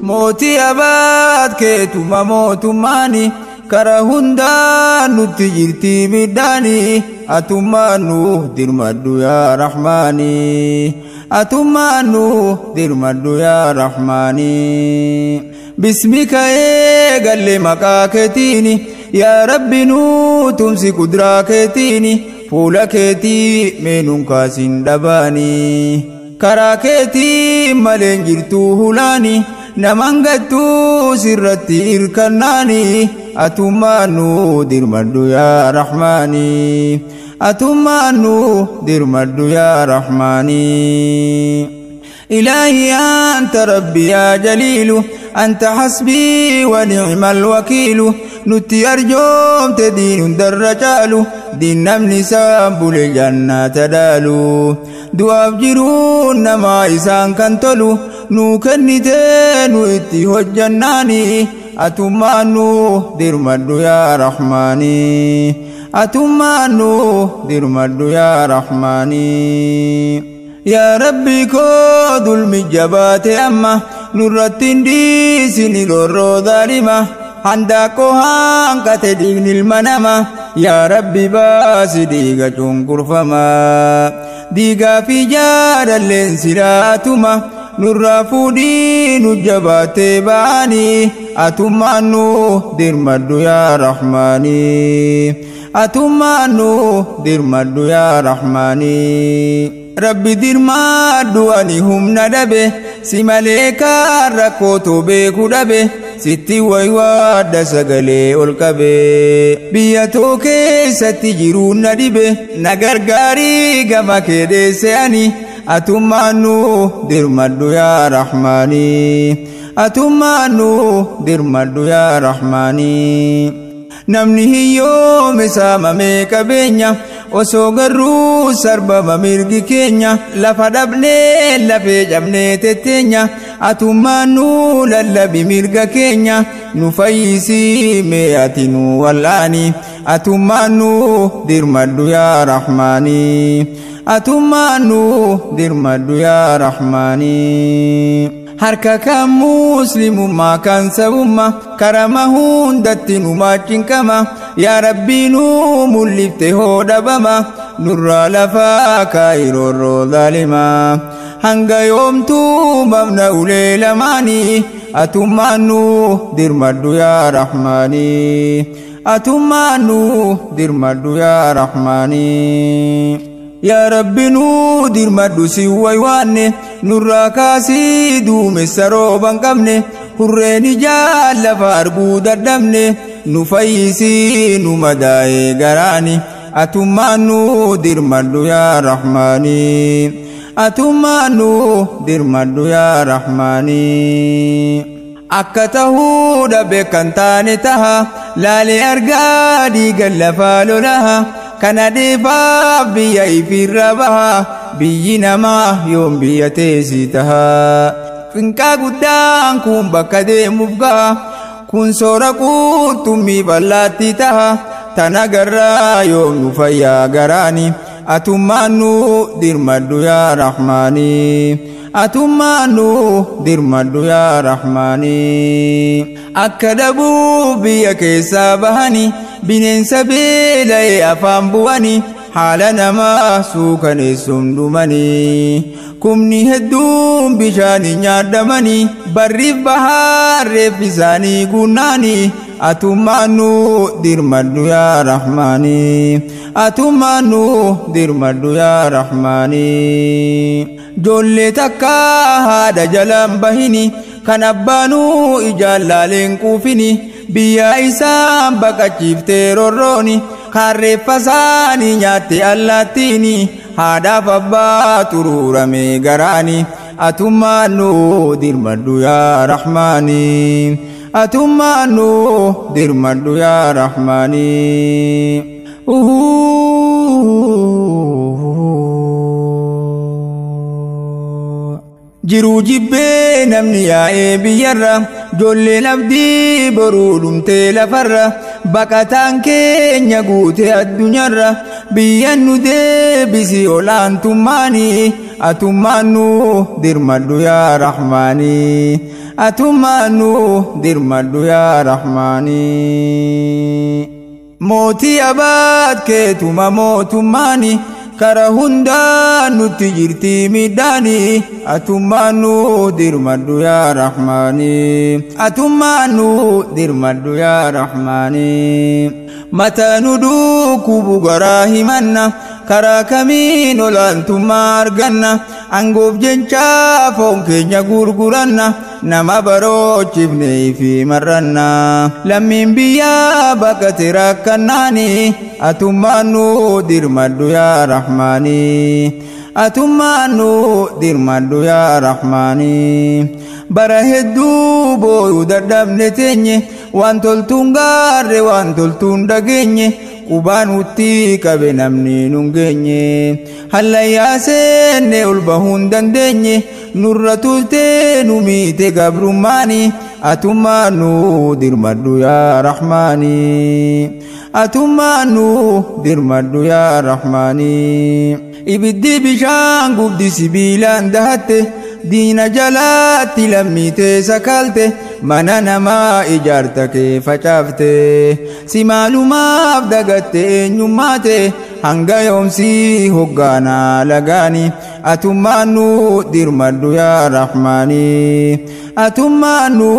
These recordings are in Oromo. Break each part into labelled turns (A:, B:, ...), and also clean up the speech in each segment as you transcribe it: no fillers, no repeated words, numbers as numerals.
A: موتي أباد كيتما موت ماني كرهندا نتجرتي بداني أتمانو درمدو يا رحماني أتمانو درمدو يا رحماني باسمك قال لي مكاكتيني يا ربي نو تمسك دراكتيني فولكتي من كاسين دباني كراكتي ملين جرتو هلاني نمانغتو سرتي إركناني أتمانو درمدو يا رحماني أتمانو درمدو يا رحماني إلهي أنت ربي يا جليل أنت حسبي ونعم الوكيل نتي أرجوم تدين درجال دين نمل ساب للجنة تدالو دعاء جرون نما إسان كنتلو نو كنتين وإتي هجناني أتمانو درمدو يا رحماني أتمانو درمدو يا رحماني يا ربي كود المجبات أما نورتين دي سني لورو ظالمة عندكو هانك تدين المنامة يا ربي باس ديغا تنكر فما ديغا في جار الانسراتما نرافو دين الجبات باني أتمانو درمدو يا رحماني أتمانو درمدو يا رحماني ربي درمدو أنهم ندبه سماليكا ركوتو بيكو دبه ستي ويواد سغلي والكبه بياتو كيستي جيرون ندبه نغرغاري غما كده سياني أتمانو درمدو يا رحماني أتمانو درمدو يا رحماني نمني يوم ساما ميكا بينيا وسوغرو سربا مميرغي كينيا لفدبني لفي جبني تتينيا أتمانو للبي ميرغا كينيا نفايسي مياتينو والآني أتمانو درمدو يا رحماني أتمانو درمدو يا رحماني harka kan muslimummaa kan sabummaa karama hundatti nu maachinkama yaa rabbii nu mul'ifte hoo dhabama nurraa lafaa kaayirorroo zaalima hanga yoomtuu mabna ulee lamaanii atummaannu dirmaddu yaa rahmaanii atummaannu dirmaddu yaa rahmaanii يا ربي نودر مدوسي ويواني نورا كاسي دوم السروبا قمني هريني جال فارقو دردمني نفايسي نمداي قراني أتما نودر مدو يا رحماني أتما نودر مدو يا رحماني أكته دبكن تاني تها لالي أرقادي قل فالو لها كان ديفا بيا في الربها بينا ما يوم بيا تيسيتها فنكا قدام كون بكدي مفقا كون سوركو تمي بلاتي تها تنقرى يوم نفيا قراني أتمانو درمدو يا رحماني أتمانو درمدو يا رحماني أكدبو بيا كيسا بهاني بنين سبيلي أفام بواني حالنا ما سوكني سمدمني كمني هدوم بشاني نادمني بريف بحار رفزاني قناني أتمانو درمدو يا رحماني أتمانو درمدو يا رحماني جولي تكا هذا جلام بهيني كان أبانو إجالالين كوفيني بيا إسام بكا چيفتي روروني خارف فساني نياتي اللاتيني هذا فبا ترور ميغراني أتمانو درمدو يا رحماني أتمانو درمدو يا رحماني جرو جبه نمني يا بيرا جولي نبدي برولم تلفر بكتان كينيا قوتي الدنيا بيانو دي بسي أولان تماني أتمانو درمدو يا رحماني أتمانو درمدو يا رحماني موتي أباد كيتما موتو ماني كرهندا نتجرتي ميداني أتمانو درمدو يا رحماني أتمانو درمدو يا رحماني متى ندوكو بغراه منا كراكمين ولانتم أرغنا أنقوف جنشا فونكينيا غرغرنا نما بروچ ابني في مرنا لمن بيا بكترا كناني أتمانو درمدو يا رحماني أتمانو درمدو يا رحماني برهدو بو دردم نتني وانتلتون غار وانتلتون دغني قبانوتي كبنمني نونغني هلا يا سن البهون دندني نورتولتي نميتي غبرماني أتمانو درمدو يا رحماني أتمانو درمدو يا رحماني إبدي بشان قبدي سبيلان دهته دين جلاتي لميتي سكالته mana nama ijaarta kee facaafte si maalumaaf dagatte eenyummaate hanga yoomsi hoggaanaa lagaani atummaannu dirmaddu yaa rahmaani atummaannu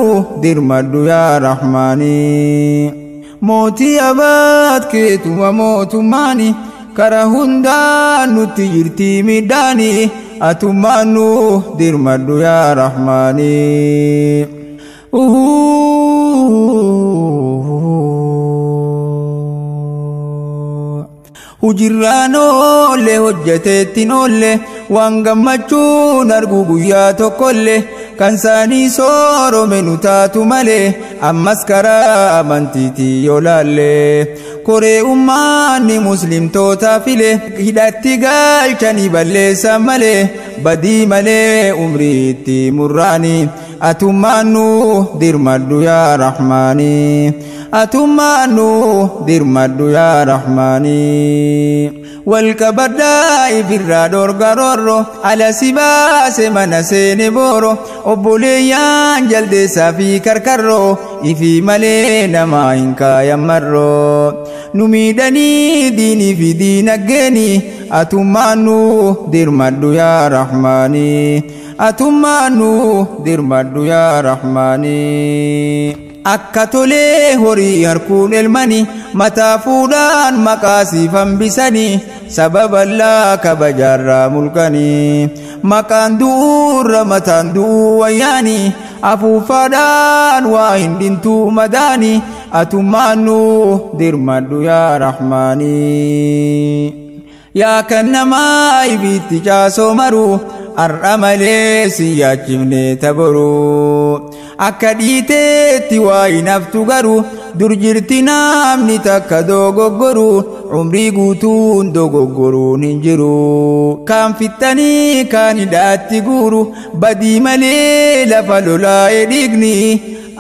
A: dirmaddu yaa rahmaani mootii abaat keetuma mootummaani kara hundaa nutti jirtii midhaani atummaannu dirmaddu yaa rahmaani hujirraan oolle hojjeteettiin oolle waan gammachuun argu guyyaa tokkolle kan saanii soorome nu taatu malee ammas karaa amantiitii yoo laalle koree ummaanni muslimtoota file hidhatti galchanii balleessan malee badii malee umriitti murraani atummaannu dirmaddu yaa rahmaani atummaannu dirmaddu yaa rahmaani walqabaddaa ifirraa dorgarorro ala si baase mana seene booro obboleeyyaan jaldeessaa fi karkarroo ifi malee namaa hin kaayammarro nu miidhanii diinii fi diinaggeeni atummaannu dirmaddu yaa rahmaani atummaannu dirmaddu yaa rahmaani akka tolee horii harkuun elmani mataa fuudhaan maqaasiif hambisanii sababallaa kabajaarraa mulkanii maqaan du'uurra mataan du'uu wayyaanii afuufaadhaan waa hin dhintuu madaanii atummaannu dirmaddu yaa rahmaanii yaa kan namaa ibitti caasoo maruu ar'a malee si yaachifne taboru akka dhiiteetti waa hin haftu garuu dur jirti namni takka dogoggoru umrii guutuun dogoggoruun hin jiru kaan fittanii kaan hidhaatti guuru badii malee lafa lolaa'e dhiigni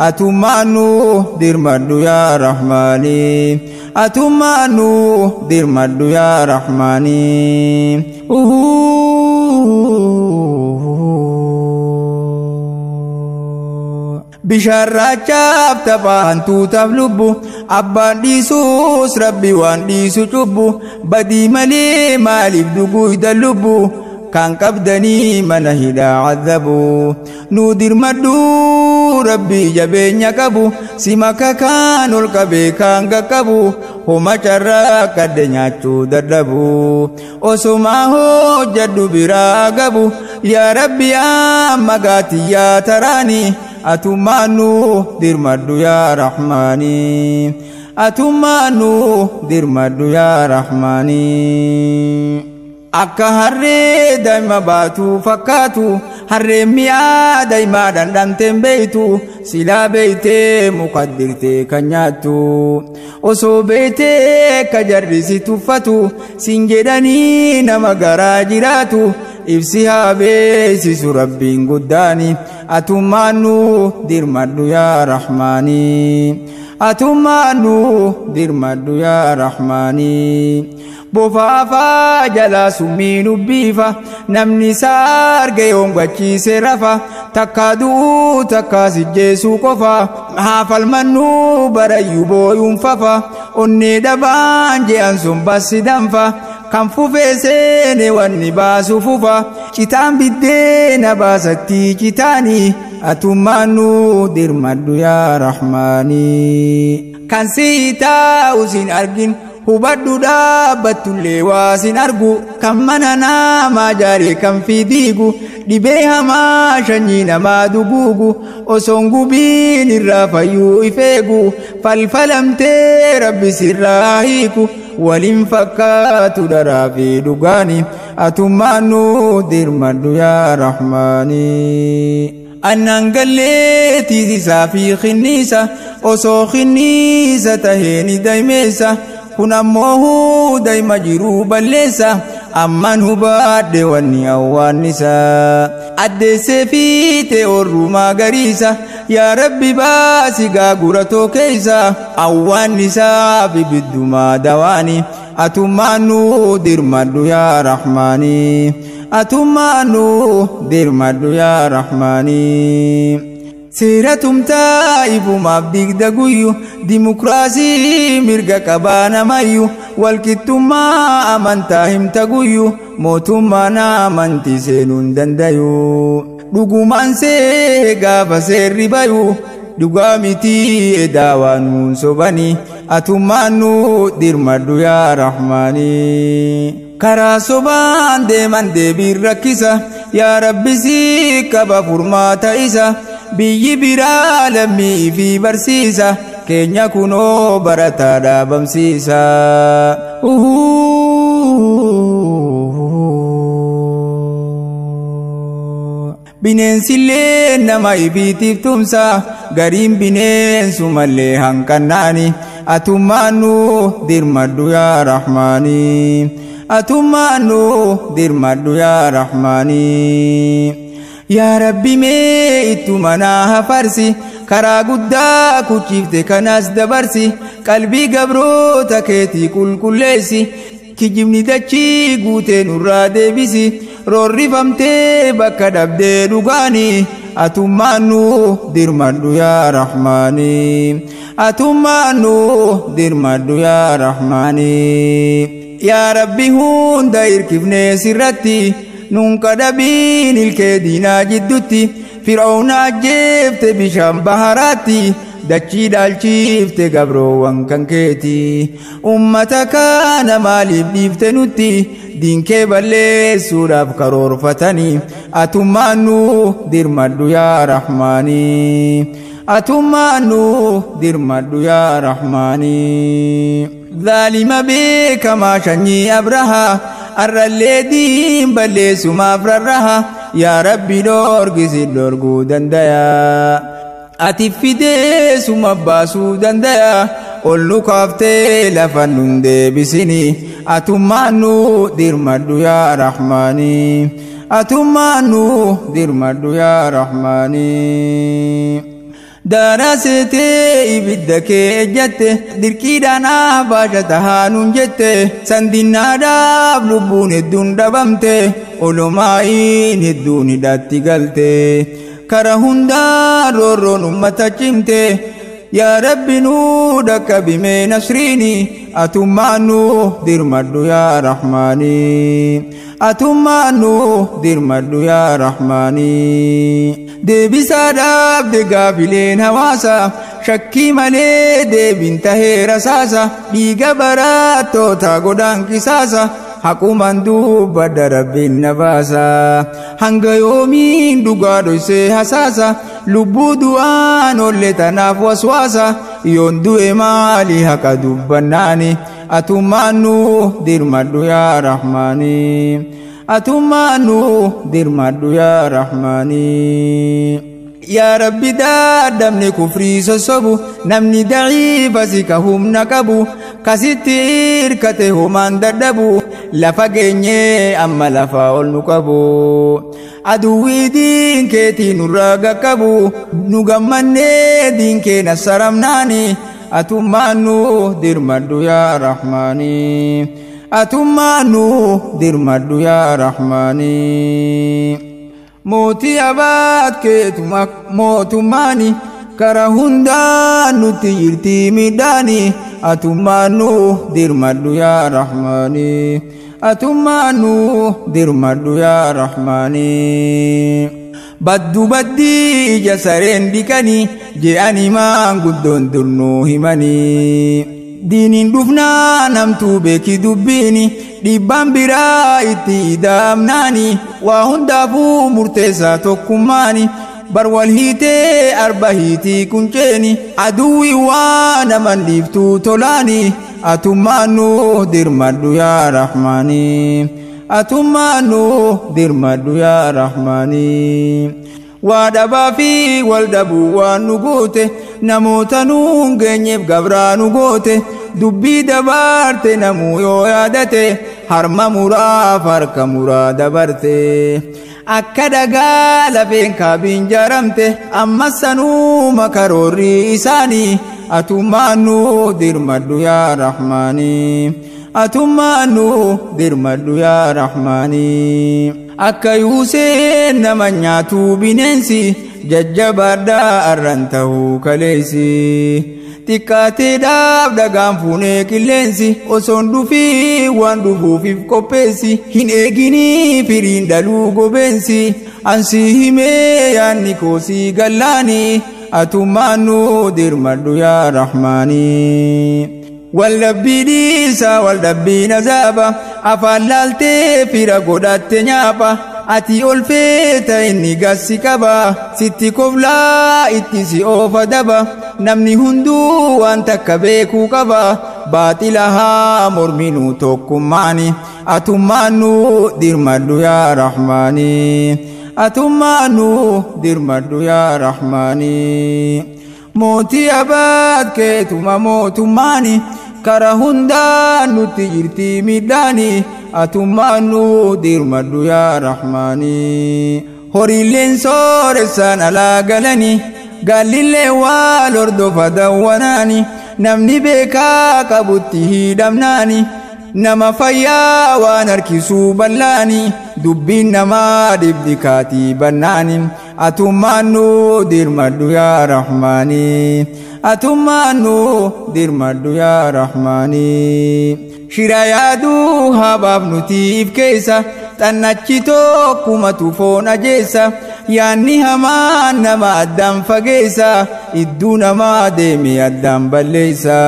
A: atummaannu dirmaddu yaa rahmaani atummaannu dirmaddu yaa rahmaani bishaarraachaaf taphaan tuutaaf lubbu abbaan dhiisuus rabbi waan dhiisu cubbu badii malee maaliif duguuda lubbu kan qabdanii mana hidhaa cadhabu nu dirmaddu rabbi jabeenya qabu si maka kaan ol qabee kaan qaqqabu homa carraa kadde nyaachuu dadhabu osumaa hojjadhu biraa gabu yaa rabbi amma gaatiyyaa taraani atummaannu dirmaddu yaa rahmaani atummaannu dirmaddu yaa rahmaani akka harree daa'ima baatu fakkaatu harreen mi'aa daa'imaa dhandhamteen beeytu silaa beeytee muqaddirtee kan nyaattu osoo beeytee ka jarrisi tuffatu sin jedhanii nama garaa jiraatu ibsi haa beeysisu rabbiin guddaani atummaannu dirmaddu yaa rahmaani atummaanu dirmadhu yaa rahmaanii bofaafa jala summiinu biifa namni sarge yongachiise rafa takkaaduu takka sijjeesuu qofa haafalmannu barayyuu booyuun fafa onnee dhabaan je'an sun bassi danfa kan fufee seene wanni baasu fufa citaan biddeena baasatti citaanii atummaanu dirmadhu yaa rahmaanii kan siitaa usin argin hubadhu dhaabbattullee waasin argu kan mana namaa jaaree kan fidiigu dhibee hamaa shanyii namaa duguugu osoon gubiin irraa fayyuu ifeegu falfalamtee rabbi sirraa hiiku waliin fakkaatu daraa fi dhugaani atummaanu dirmadhu yaa rahmaanii annan gallee tiisisaa fi khinniisa osoo khinniisa taheeni daymeessa kun ammoo dayma jiruu balleessa amman hubadhe wanni awwaannisa addeessee fiite orrumaa gariisa yaa rabbi baasi gaaguratoo keeysa awwaannisaa fi biddumaa dawaani atummaanu dirmadhu yaa rahmaanii atummaanu dirmadhu yaa rahmaanii seeratumtaa ifumaaf digda guyyu dimokiraasii mirga qabaanamayyu walqixxummaa amantaa himta guyyu mootummaan amantii seenuun dandayu dhugumaan see gaafa seerri bayu dhugaa mitii edaawaanuun sobanii atummaanu dirmadhu yaa rahmaanii karaa sobaan deeman deebiin rakkisa yaa rabbisii qaba furmaata isa biyyi biraa lammii fi barsiisa keenya kunoo barataa dhaabamsiisa bineensillee nama ifiitiif tumsa gariin bineensumallee hanqannaani atummaanu dirmadhu yaa rahmaanii atummaanu dirmadhu yaa rahmaanii yaa rabbi mee ittuma naa hafarsi karaa guddaa kuchiifte kanaas dabarsi qalbii gabroota keetii qulqulleessi kijibni dachii guutee nurraa deebisi roorrifamtee bakka dhabdee dhugaanii atummaanu dirmadhu yaa rahmaanii atummaanu dirmadhu yaa rahmaanii yaa rabbi hunda irkifnee sirratti nunka dhabiin ilkee diinaa jiddutti fir'aawna ajjeefte bishaan baharaatti dachii dhaalchiifte gabroowwan kan keeti ummata kana maaliif dhiifte nutti diinkee balleessuudhaaf karoorfatanii atummaanu dirmadhu yaa rahmaanii atummaanu dirmadhu yaa rahmaanii zaalima beekamaa shanyii abrahaa arrallee diin balleessumaaf rarraha yaa rabbi dhoorgisi dhoorguu dandaya ati fidee suma baasuu dandaya ol nu kaaftee lafa nun deebisini atummaanu dirmadhu yaa rahmaanii atummaanu dirmadhu yaa rahmaanii daarasetee ibidda kee ejjatte dirqiidhaan baasha tahaanuun jette sandinnaadhaaf lubbuun hedduun dhabamte olomaa'iin hedduun hidhatti galte kara hundaa roorroon ummata cimte yaa rabbi nuu dhaqqabimee nasriini atummaanu dirmadhu yaa rahmaanii atummaanu dirmadhu yaa rahmaanii deebisaadhaaf degaafileen hawaasa shakkii malee deebiin tahee rasaasa dhiiga barattoota godhaan qisaasa haquman dubbadha rabbiin na baasa hanga yoomiin dhugaa dhoysee hasaasa lubbuu du'aan olle tanaaf waswaasa yoon du'e maali haqa dubbannaani atummaanu dirmadhu yaa rahmaanii atummaanu dirmadhu yaa rahmaanii yaa rabbi daadamne kufrii sossobu namni daciifa si ka humna qabu kasitti irkate homaan dadhabu lafa geenyee amma lafa ol nu qabu aduwwii diin keetii nurraa gaqqabu nu gammannee diin kee nassaramnaani أتمانو درمدو يا رحماني أتمانو درمدو يا رحماني موتي أباد كيتمك موتماني كرهندا نتيرتي ميداني أتمانو درمدو يا رحماني أتمانو درمدو يا رحماني بدو بدي جسرين ديكني جاني ما قدون درنو هماني دين دفنا نمتو بكي دبيني ديبان برايتي دامناني وهندافو مرتزا توكماني برولهيتي أربهيتي كنجيني عدوي وانا من ليفتو تولاني أتمانو درمدو يا رحماني أتمانو درمدو يا رحماني ودبا في والدبو ونقوته نموتنون جنيب قبران قوته دبي دبارت نمو يادته حرم مرا فرق مرا دبرته أكدا قال فين كابين جرمته أما سنو مكروري إساني أتمانو درمدو يا رحماني أتمانو درمدو يا رحماني أكا يوسين نمانياتو بننسي ججباردا أرنته كليسي تكاتي داب دقام فوني كلينسي وصندو في واندو في كوبيسي هن ايجيني فيرين دلو غوبنسي أنسي همي ياني كوسي غلاني أتمانو درمدو يا رحماني والدبي ديسا والدبي نزابا أفلالتي فيرا قدات نيابا أتي ألفيت إني قاسي كبا ستي كفلا إتسي أوفا دبا نمني هندو وانتا كبيكو كبا باطلها مرمينو توكم ماني أتمانو درمدو يا رحماني أتمانو درمدو يا رحماني موتي أباد كيتما موتو ماني كرهندا نتجرتي ميداني أتمانو درمدو يا رحماني هوريلين سورسان على قلني قال لي والوردو فدواناني نمني بيكا كبوته دمناني نما فيا وانركسو بلاني دبين نما دبدكاتي بناني أتمانو درمدو يا رحماني أتمانو درمدو يا رحماني شرايادو هباب نتيف كيسا تنچتو كومتو فونا جيسا يعني هما نما أدام فقيسا إدو نما ديمي أدام بليسا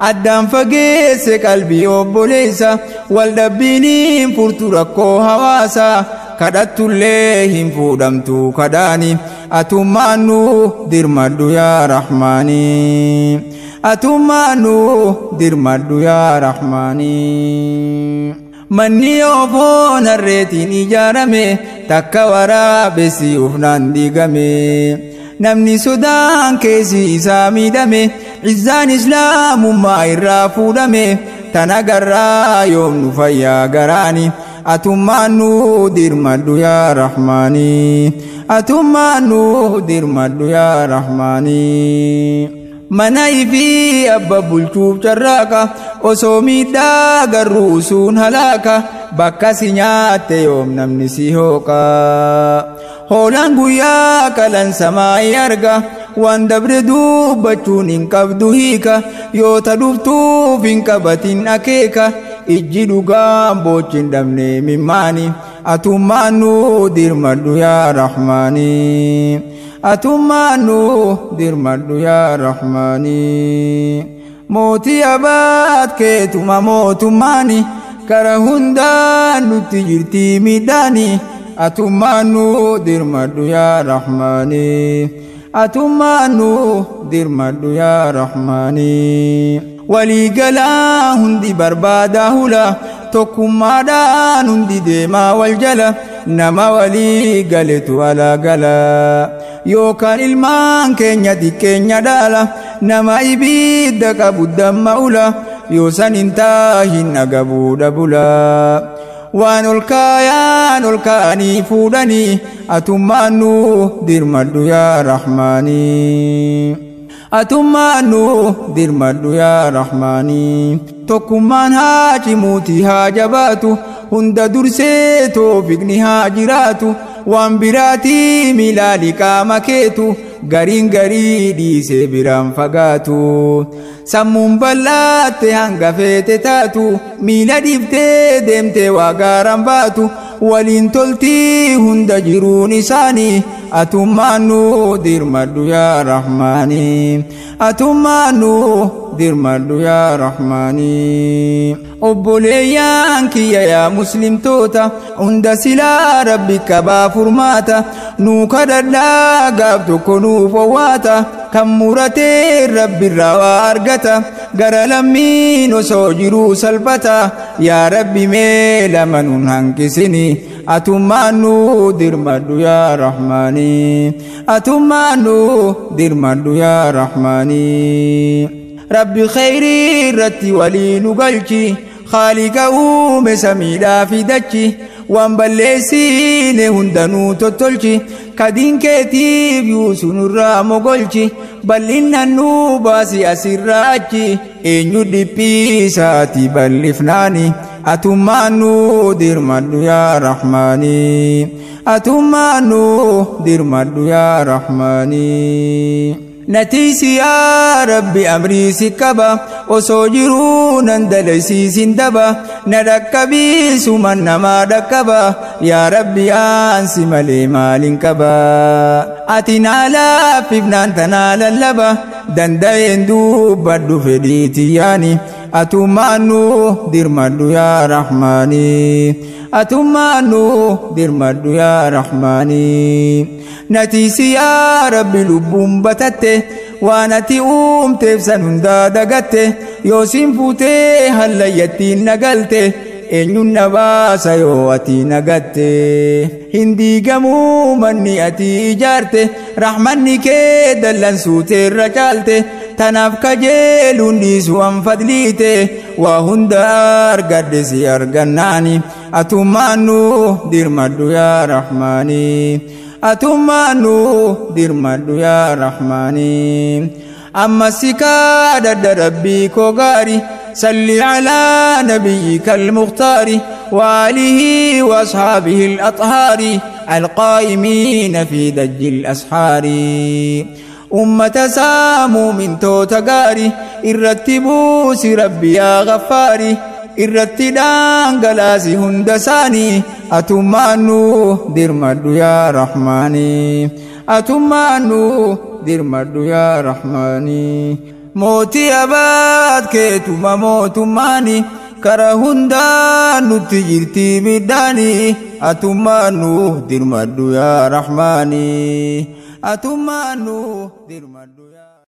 A: أدام فقيس قلبي أبوليسا والدبينين فرتو ركو هواسا كدت الليهم فودمتو كداني أتمانو درمدو يا رحماني أتمانو درمدو يا رحماني مني أوفون الريتين جارمي تكورا بسي أفنان ديقمي نمني سودان كيسي إسامي دمي عزان إسلام ما إرافو دمي تنقرا يوم نفيا قراني أتمانو درمدو يا رحماني أتمانو درمدو يا رحماني مناي في أبا بلتوب جراكا وصومي دا قروسون هلاكا بكا سنيات يوم نمني سيهوكا هولان قويا كالان سماي أرقا وان دبردو بچون انقبدو هيكا يو تدفتو فينكبتين أكيكا إجدو قام بوچين دمني مماني أتمانو درمدو يا رحماني أتمانو درمدو يا رحماني موتي أباد كيتما موتو ماني كرهندا نتجرتي ميداني أتمانو درمدو يا رحماني أتمانو درمدو يا رحماني ولي قلا هندي بربادا هلا توكما دان هندي ديما والجلا نما ولي قلتو على قلا يوكان المان كينيا دي كينيا دالا نما إبيد قبو الدم أولا يوسان انتاهن قبو دبولا وانولكايان الكاني فودني أتمانو درمدو يا رحماني atummaannu dirmadhu yaa rahmaanii tokkummaan haa cimuuti haa jabaatu hunda dursee toofiqni haa jiraatu waan biraatii milaali qaama keetu gariin garii dhiisee biraan fagaatu sammuun bal'aatte hanga feete taatu miila dhiiftee deemtee waa gaaraan baatu waliin toltii hunda jiruun isaanii atummaannu dirmadhu yaa rahmaanii atummaannu dirmadhu yaa rahmaanii obboleeyyaan kiyya yaa muslimtoota hunda silaa rabbi kabaa furmaata nuu kadhadhaa gaaf tokko nuuf owwaata kan muratee rabbirraa waa argata gara lammiin osoo jiruu salphata yaa rabbi mee lama nun hanqisini atummaannu dirmadhu yaa rahmaanii atummaannu dirmadhu yaa rahmaanii rabbi khayrii irratti walii nu galchi خالق uume samiidhaa fi dachi waan balleessine hundanuu tottolchi kadiin keetiif yuusu nurraa mogolchi bal'innan nuu baasi asirraa achi eenyu dhiphiisaati bal'ifnaani atummaannu dirmadhu yaa rahmaanii atummaannu dirmadhu yaa rahmaanii natiisi yaa rabbi amrii si qaba osoo jiruu nan dalaysiisin daba na dhaqqabiisu man namaa dhaqqaba yaa rabbi aansi malee maalin qaba ati naa laaffifnaan tanaa lallaba danda'een dubbadhu fedhiiti yaani atummaannu dirmadhu yaa rahmaanii atummaannu dirmadhu yaa rahmaanii natiisi yaa rabbi lubbuun batatte waan ati uumteef san hundaa dagatte yoo sin fuutee hallayyattiin nagalte eenyuun na baasa yoo ati nagatte hin diigamuu manni ati ijaarte rahmanni kee dallansuuteerra caalte tanaaf kajeeluun dhiisu an fadliite waa hunda argadhe si argannaani atummaannu dirmadhu yaa rahmaanii atummaannu dirmadhu yaa rahmaanii amma si kaadhadha rabbii koo gaari salli alaa nabiyyika almukhtaari وآله وأصحابه الأطهار القائمين في دج الأسحار أمة سامو من توتقاري الرتبوا ربي يا غفاري الرتدان قلاسي هندساني أتمانو درمدو يا رحماني أتمانو درمدو يا رحماني موتي أباد كيتما موت ماني kara hundaan nutti jirti midhaanii atummaannu dirmadhu yaa rahmaanii atummaannu dirmadhu yaa